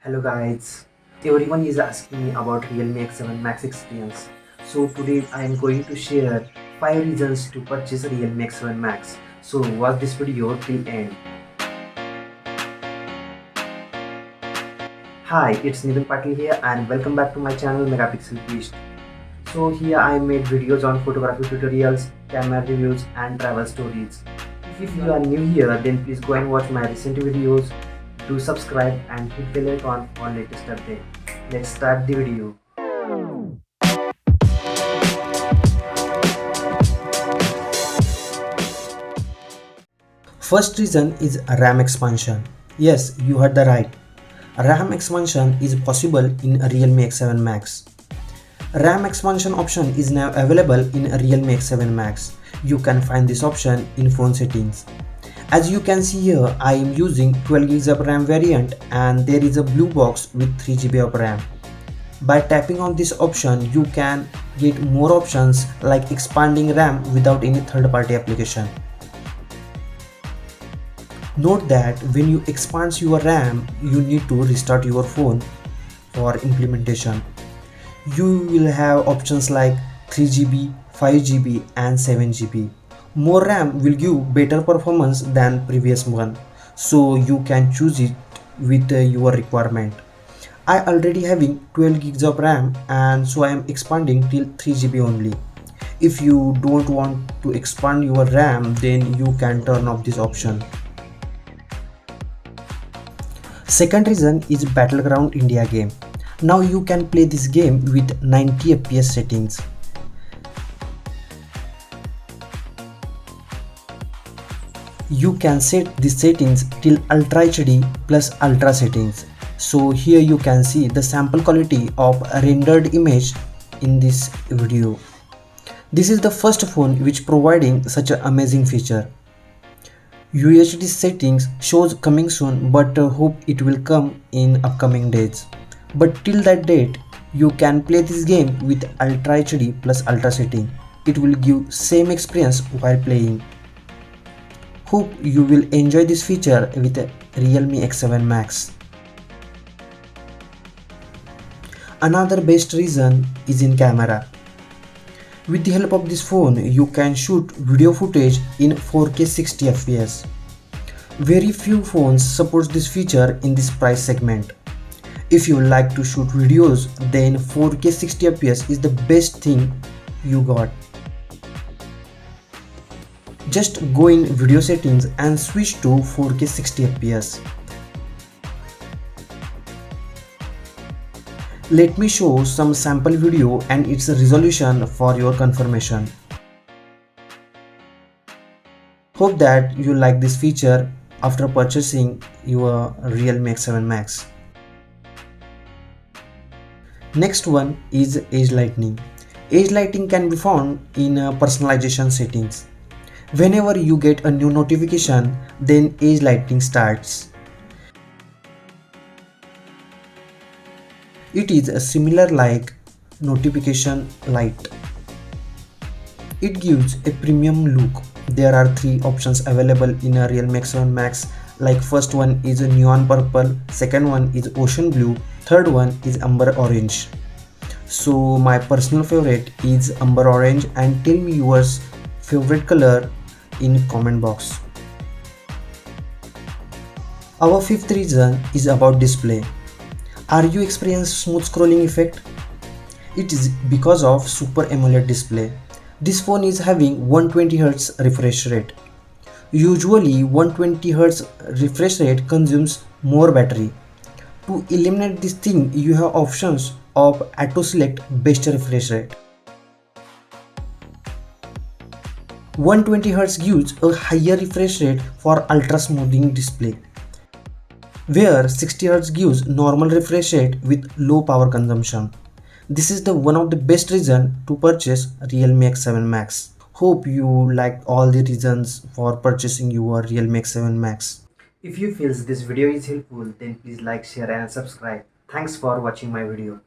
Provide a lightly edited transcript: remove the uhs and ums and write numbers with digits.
Hello guys, everyone is asking me about Realme X7 Max experience. So today I am going to share 5 reasons to purchase Realme X7 Max. So watch this video till end. Hi, it's Nitin Patil here and welcome back to my channel Megapixel Beast. So here I made videos on photography tutorials, camera reviews and travel stories. If you are new here then please go and watch my recent videos. Do subscribe and hit bell icon for latest update. Let's start the video. First reason is RAM expansion. Yes, you heard the right. RAM expansion is possible in Realme X7 Max. RAM expansion option is now available in Realme X7 Max. You can find this option in phone settings. As you can see here, I am using 12GB of RAM variant and there is a blue box with 3GB of RAM. By tapping on this option, you can get more options like expanding RAM without any third-party application. Note that when you expand your RAM, you need to restart your phone for implementation. You will have options like 3GB, 5GB and 7GB. More RAM will give better performance than previous one, so you can choose it with your requirement. I already having 12 gigs of RAM and so I am expanding till 3GB only. If you don't want to expand your RAM, then you can turn off this option. Second reason is Battleground India game. Now you can play this game with 90 FPS settings. You can set the settings till Ultra HD plus Ultra settings. So here you can see the sample quality of rendered image in this video. This is the first phone which providing such an amazing feature. UHD settings shows coming soon, but hope it will come in upcoming days. But till that date, you can play this game with Ultra HD plus Ultra setting. It will give same experience while playing. Hope you will enjoy this feature with Realme X7 Max. Another best reason is in camera. With the help of this phone, you can shoot video footage in 4K 60fps. Very few phones support this feature in this price segment. If you like to shoot videos, then 4K 60fps is the best thing you got. Just go in video settings and switch to 4K 60fps. Let me show some sample video and its resolution for your confirmation. Hope that you like this feature after purchasing your Realme X7 Max. Next one is Edge Lighting. Edge lighting can be found in personalization settings. Whenever you get a new notification, then Edge lighting starts. It is similar like notification light. It gives a premium look. There are 3 options available in a Realme X7 Max, like first one is a neon purple, second one is ocean blue, third one is amber orange. So my personal favorite is amber orange, and tell me yours favorite color in comment box. Our fifth reason is about display. Are you experiencing smooth scrolling effect? It is because of Super AMOLED display. This phone is having 120Hz refresh rate. Usually 120Hz refresh rate consumes more battery. To eliminate this thing, you have options of auto select best refresh rate. 120Hz gives a higher refresh rate for ultra smoothing display, where 60Hz gives normal refresh rate with low power consumption. This is the one of the best reason to purchase Realme X7 Max. Hope you liked all the reasons for purchasing your Realme X7 Max. If you feel this video is helpful, then please like, share and subscribe. Thanks for watching my video.